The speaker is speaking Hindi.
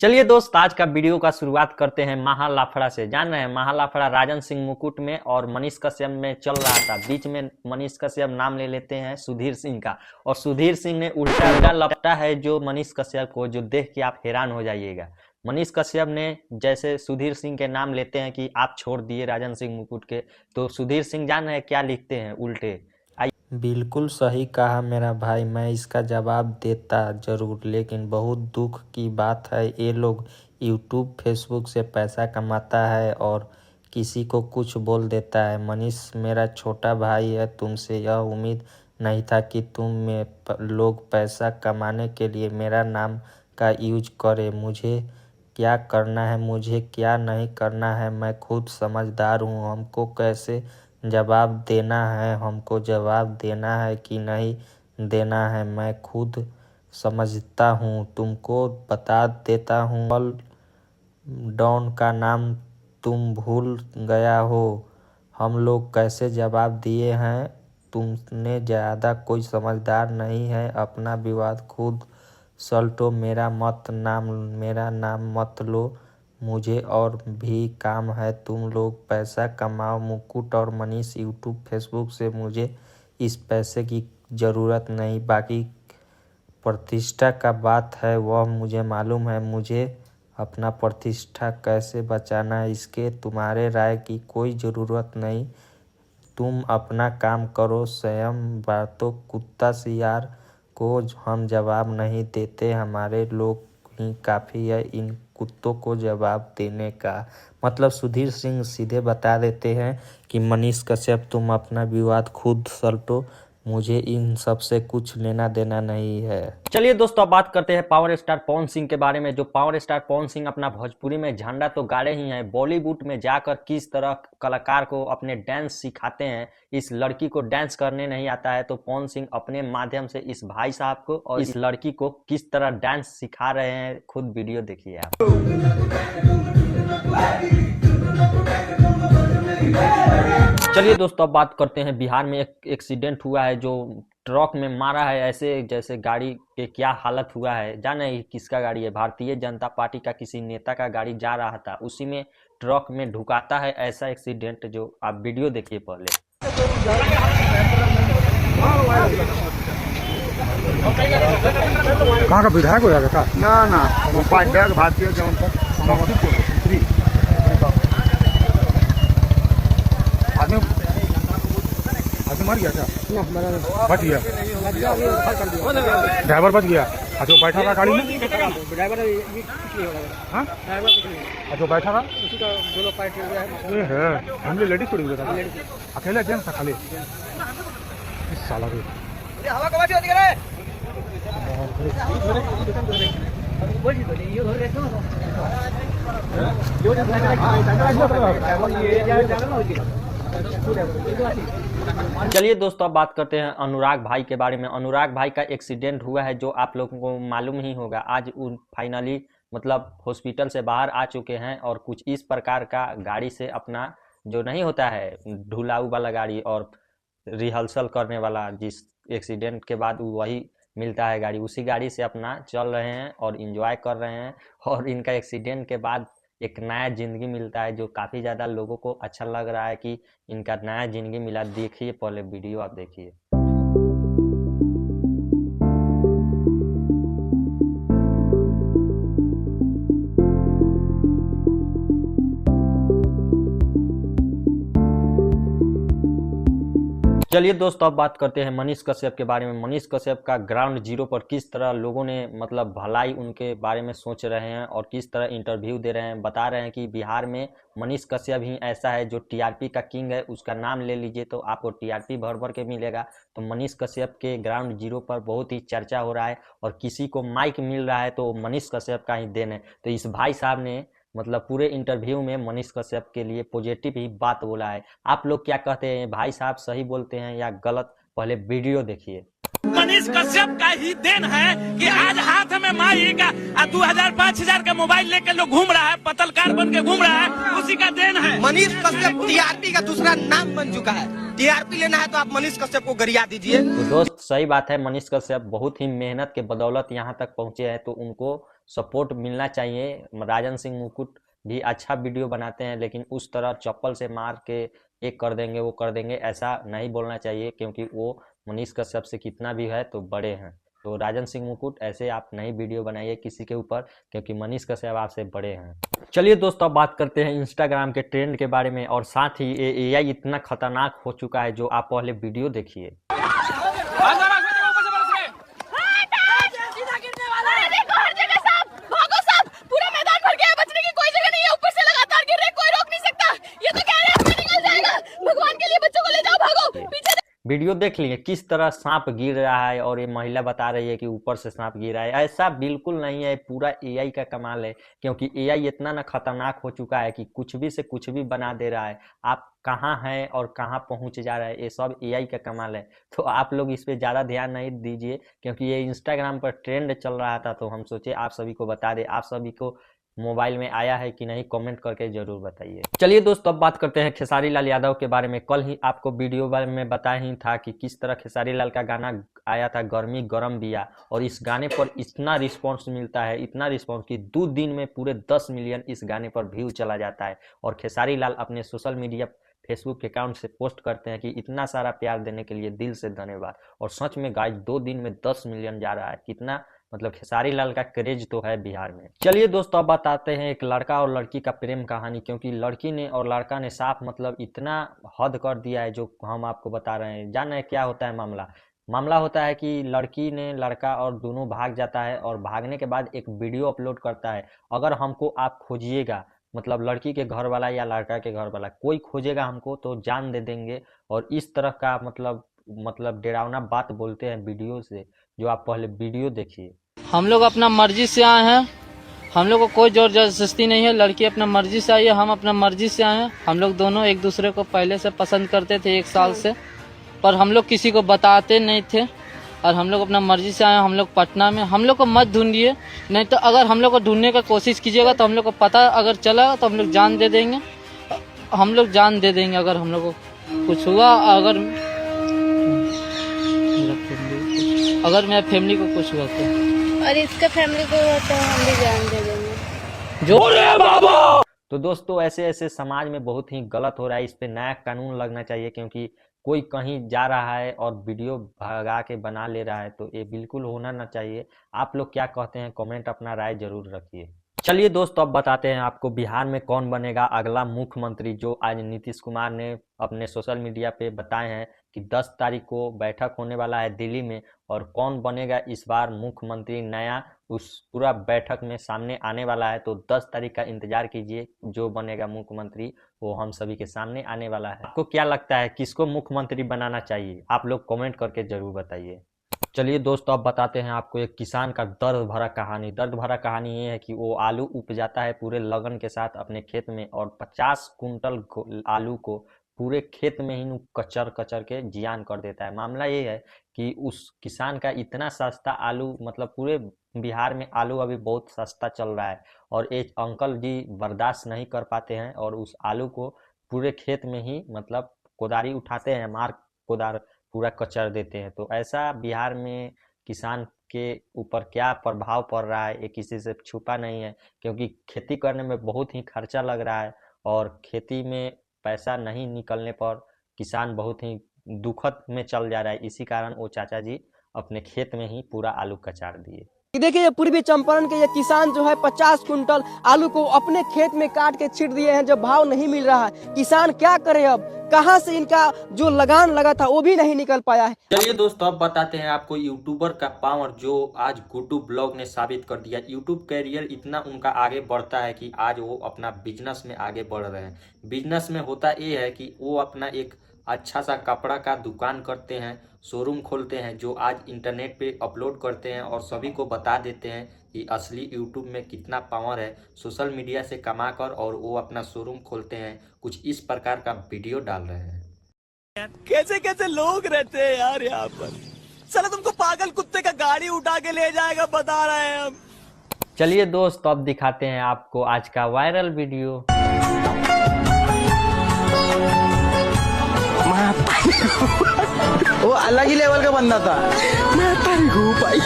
चलिए दोस्त, आज का वीडियो का शुरुआत करते हैं महालाफड़ा से। जान रहे हैं महालाफड़ा राजन सिंह मुकुट में और मनीष कश्यप में चल रहा था। बीच में मनीष कश्यप नाम ले लेते हैं सुधीर सिंह का, और सुधीर सिंह ने उल्टा लपटा है जो मनीष कश्यप को, जो देख के आप हैरान हो जाइएगा। मनीष कश्यप ने जैसे सुधीर सिंह के नाम लेते हैं कि आप छोड़ दिए राजन सिंह मुकुट के, तो सुधीर सिंह जान रहे हैं क्या लिखते हैं उल्टे। बिल्कुल सही कहा मेरा भाई, मैं इसका जवाब देता ज़रूर, लेकिन बहुत दुख की बात है ये लोग यूट्यूब फेसबुक से पैसा कमाता है और किसी को कुछ बोल देता है। मनीष मेरा छोटा भाई है, तुमसे यह उम्मीद नहीं था कि तुम में लोग पैसा कमाने के लिए मेरा नाम का यूज करें। मुझे क्या करना है, मुझे क्या नहीं करना है, मैं खुद समझदार हूँ। हमको कैसे जवाब देना है, हमको जवाब देना है कि नहीं देना है, मैं खुद समझता हूँ। तुमको बता देता हूँ, ऑल डॉन का नाम तुम भूल गया हो। हम लोग कैसे जवाब दिए हैं, तुमने ज़्यादा कोई समझदार नहीं है। अपना विवाद खुद सलटो, मेरा नाम मत लो। मुझे और भी काम है, तुम लोग पैसा कमाओ। मुकुट और मनीष यूट्यूब फेसबुक से, मुझे इस पैसे की ज़रूरत नहीं। बाकी प्रतिष्ठा का बात है वह मुझे मालूम है। मुझे अपना प्रतिष्ठा कैसे बचाना है इसके तुम्हारे राय की कोई ज़रूरत नहीं। तुम अपना काम करो। स्वयं बातों कुत्ता सियार को हम जवाब नहीं देते, हमारे लोग ही काफ़ी है इन कुत्तों को जवाब देने का। मतलब सुधीर सिंह सीधे बता देते हैं कि मनीष कश्यप तुम अपना विवाद खुद सलटो, मुझे इन सब से कुछ लेना देना नहीं है। चलिए दोस्तों, अब बात करते हैं पावर स्टार पवन सिंह के बारे में। जो पावर स्टार पवन सिंह अपना भोजपुरी में झंडा तो गाड़े ही हैं, बॉलीवुड में जाकर किस तरह कलाकार को अपने डांस सिखाते हैं। इस लड़की को डांस करने नहीं आता है, तो पवन सिंह अपने माध्यम से इस भाई साहब को और इस लड़की को किस तरह डांस सिखा रहे हैं, खुद वीडियो देखिए आप। चलिए दोस्तों, अब बात करते हैं बिहार में एक एक्सीडेंट हुआ है जो ट्रक में मारा है। ऐसे जैसे गाड़ी के क्या हालत हुआ है, जाने किसका गाड़ी है, भारतीय जनता पार्टी का किसी नेता का गाड़ी जा रहा था, उसी में ट्रक में ढुकाता है ऐसा एक्सीडेंट, जो आप वीडियो देखिए पहले। कहाँ का विधायक हो जाएगा ना उपाध्याय भारतीय जनता आदमी मर गया क्या? बच गया, ड्राइवर बच गया। जो बैठा था गाड़ी में, ड्राइवर हाँ जो बैठा था ये है फैमिली लेडीज थोड़ी हुआ था, अकेला जेंट्स था खाली। इस साला को चलिए दोस्तों, अब बात करते हैं अनुराग भाई के बारे में। अनुराग भाई का एक्सीडेंट हुआ है जो आप लोगों को मालूम ही होगा। आज फाइनली मतलब हॉस्पिटल से बाहर आ चुके हैं, और कुछ इस प्रकार का गाड़ी से अपना जो नहीं होता है ढुलाऊ वाला गाड़ी और रिहर्सल करने वाला, जिस एक्सीडेंट के बाद वही मिलता है गाड़ी, उसी गाड़ी से अपना चल रहे हैं और एंजॉय कर रहे हैं। और इनका एक्सीडेंट के बाद एक नया ज़िंदगी मिलता है, जो काफ़ी ज़्यादा लोगों को अच्छा लग रहा है कि इनका नया ज़िंदगी मिला। देखिए पहले वीडियो आप देखिए। चलिए दोस्तों, अब बात करते हैं मनीष कश्यप के बारे में। मनीष कश्यप का ग्राउंड जीरो पर किस तरह लोगों ने मतलब भलाई उनके बारे में सोच रहे हैं और किस तरह इंटरव्यू दे रहे हैं। बता रहे हैं कि बिहार में मनीष कश्यप ही ऐसा है जो टीआरपी का किंग है, उसका नाम ले लीजिए तो आपको टीआरपी भर भर के मिलेगा। तो मनीष कश्यप के ग्राउंड जीरो पर बहुत ही चर्चा हो रहा है, और किसी को माइक मिल रहा है तो मनीष कश्यप का ही देन है। तो इस भाई साहब ने मतलब पूरे इंटरव्यू में मनीष कश्यप के लिए पॉजिटिव ही बात बोला है। आप लोग क्या कहते हैं, भाई साहब सही बोलते हैं या गलत? पहले वीडियो देखिए। मनीष कश्यप का ही देन है कि आज हाथ में माई का 2000-5000 का मोबाइल लेकर लोग घूम रहा है, पत्रकार बन के घूम रहा है, उसी का देन है। मनीष कश्यप टीआरपी का दूसरा नाम बन चुका है। टीआरपी लेना है तो आप मनीष कश्यप को गरिया दीजिए। तो दोस्त सही बात है, मनीष कश्यप बहुत ही मेहनत के बदौलत यहाँ तक पहुंचे हैं, तो उनको सपोर्ट मिलना चाहिए। राजन सिंह मुकुट भी अच्छा वीडियो बनाते हैं, लेकिन उस तरह चप्पल से मार के एक कर देंगे वो कर देंगे ऐसा नहीं बोलना चाहिए, क्योंकि वो मनीष कश्यप से कितना भी है तो बड़े हैं। तो राजन सिंह मुकुट ऐसे आप नई वीडियो बनाइए किसी के ऊपर, क्योंकि मनीष कश्यप आपसे बड़े हैं। चलिए दोस्तों, अब बात करते हैं इंस्टाग्राम के ट्रेंड के बारे में, और साथ ही AI इतना खतरनाक हो चुका है जो आप पहले वीडियो देखिए। वीडियो देख लिए किस तरह सांप गिर रहा है, और ये महिला बता रही है कि ऊपर से सांप गिर रहा है। ऐसा बिल्कुल नहीं है, पूरा AI का कमाल है, क्योंकि AI इतना ना खतरनाक हो चुका है कि कुछ भी से कुछ भी बना दे रहा है। आप कहाँ हैं और कहाँ पहुँच जा रहा है, ये सब AI का कमाल है। तो आप लोग इस पर ज़्यादा ध्यान नहीं दीजिए, क्योंकि ये इंस्टाग्राम पर ट्रेंड चल रहा था, तो हम सोचे आप सभी को बता दें। आप सभी को मोबाइल में आया है कि नहीं, कमेंट करके जरूर बताइए। चलिए दोस्तों, अब बात करते हैं खेसारी लाल यादव के बारे में। कल ही आपको वीडियो में बताया ही था कि किस तरह खेसारी लाल का गाना आया था गर्मी गरम बिया, और इस गाने पर इतना रिस्पांस मिलता है, इतना रिस्पांस कि 2 दिन में पूरे 10 मिलियन इस गाने पर व्यू चला जाता है। और खेसारी लाल अपने सोशल मीडिया फेसबुक के अकाउंट से पोस्ट करते हैं कि इतना सारा प्यार देने के लिए दिल से धन्यवाद। और सच में गाइस 2 दिन में 10 मिलियन जा रहा है, कितना मतलब खेसारी लाल का क्रेज तो है बिहार में। चलिए दोस्तों, अब बताते हैं एक लड़का और लड़की का प्रेम कहानी, क्योंकि लड़की ने और लड़का ने साफ मतलब इतना हद कर दिया है जो हम आपको बता रहे हैं। जाना है क्या होता है मामला होता है कि लड़की ने लड़का और दोनों भाग जाता है, और भागने के बाद एक वीडियो अपलोड करता है, अगर हमको आप खोजिएगा, मतलब लड़की के घर वाला या लड़का के घर वाला कोई खोजेगा हमको तो जान दे देंगे। और इस तरह का मतलब डरावना बात बोलते हैं वीडियो से, जो आप पहले वीडियो देखिए। हम लोग अपना मर्जी से आए हैं, हम लोग को कोई जोर जबरदस्ती नहीं है। लड़की अपना मर्जी से आई है, हम अपना मर्जी से आए हैं। हम लोग दोनों एक दूसरे को पहले से पसंद करते थे 1 साल से, पर हम लोग किसी को बताते नहीं थे, और हम लोग अपना मर्जी से आए हैं। हम लोग पटना में, हम लोग को मत ढूंढिए, नहीं तो अगर हम लोग को ढूंढने का कोशिश कीजिएगा तो हम लोग को पता अगर चला तो हम लोग जान दे देंगे। हम लोग जान दे देंगे अगर हम लोग को कुछ हुआ, अगर मेरा फैमिली को कुछ हुआ और इसका फैमिली को हुआ तो हम भी जान दे देंगे। तो दोस्तों, ऐसे समाज में बहुत ही गलत हो रहा है, इस पे नया कानून लगना चाहिए, क्योंकि कोई कहीं जा रहा है और वीडियो भगा के बना ले रहा है, तो ये बिल्कुल होना ना चाहिए। आप लोग क्या कहते हैं, कमेंट अपना राय जरूर रखिए। चलिए दोस्तों, अब बताते हैं आपको बिहार में कौन बनेगा अगला मुख्यमंत्री, जो आज नीतीश कुमार ने अपने सोशल मीडिया पे बताए हैं कि 10 तारीख को बैठक होने वाला है दिल्ली में, और कौन बनेगा इस बार मुख्यमंत्री नया, उस पूरा बैठक में सामने आने वाला है। तो 10 तारीख का इंतजार कीजिए, जो बनेगा मुख्यमंत्री वो हम सभी के सामने आने वाला है। आपको क्या लगता है किसको मुख्यमंत्री बनाना चाहिए, आप लोग कमेंट करके जरूर बताइए। चलिए दोस्तों, अब बताते हैं आपको एक किसान का दर्द भरा कहानी ये है कि वो आलू उपजाता है पूरे लगन के साथ अपने खेत में, और 50 कुंटल आलू को पूरे खेत में ही कचर के जियान कर देता है। मामला ये है कि उस किसान का इतना सस्ता आलू, मतलब पूरे बिहार में आलू अभी बहुत सस्ता चल रहा है, और एक अंकल जी बर्दाश्त नहीं कर पाते हैं और उस आलू को पूरे खेत में ही मतलब कोदारी उठाते हैं, मार कोदार पूरा कचर देते हैं। तो ऐसा बिहार में किसान के ऊपर क्या प्रभाव पड़ रहा है ये किसी से छुपा नहीं है, क्योंकि खेती करने में बहुत ही खर्चा लग रहा है, और खेती में पैसा नहीं निकलने पर किसान बहुत ही दुखद में चल जा रहा है। इसी कारण वो चाचा जी अपने खेत में ही पूरा आलू कचार दिए। देखिए, ये पूर्वी चंपारण के ये किसान जो है 50 कुंटल आलू को अपने खेत में काट के छिड़ दिए हैं, जब भाव नहीं मिल रहा है। किसान क्या करे, अब कहां से इनका जो लगान लगा था वो भी नहीं निकल पाया है। चलिए दोस्तों, अब बताते हैं आपको यूट्यूबर का पावर, जो आज गुड्डू ब्लॉग ने साबित कर दिया। यूट्यूब कैरियर इतना उनका आगे बढ़ता है कि आज वो अपना बिजनेस में आगे बढ़ रहे हैं। बिजनेस में होता ये है कि वो अपना एक अच्छा सा कपड़ा का दुकान करते हैं, शोरूम खोलते हैं, जो आज इंटरनेट पे अपलोड करते हैं और सभी को बता देते हैं कि असली यूट्यूब में कितना पावर है। सोशल मीडिया से कमाकर और वो अपना शोरूम खोलते हैं, कुछ इस प्रकार का वीडियो डाल रहे हैं। कैसे कैसे लोग रहते हैं यार यहाँ पर, साला तुमको पागल कुत्ते का गाड़ी उठा के ले जाएगा, बता रहे हैं हम। चलिए दोस्त, अब दिखाते हैं आपको आज का वायरल वीडियो। वो अलग ही लेवल का बंदा था। मैं भाई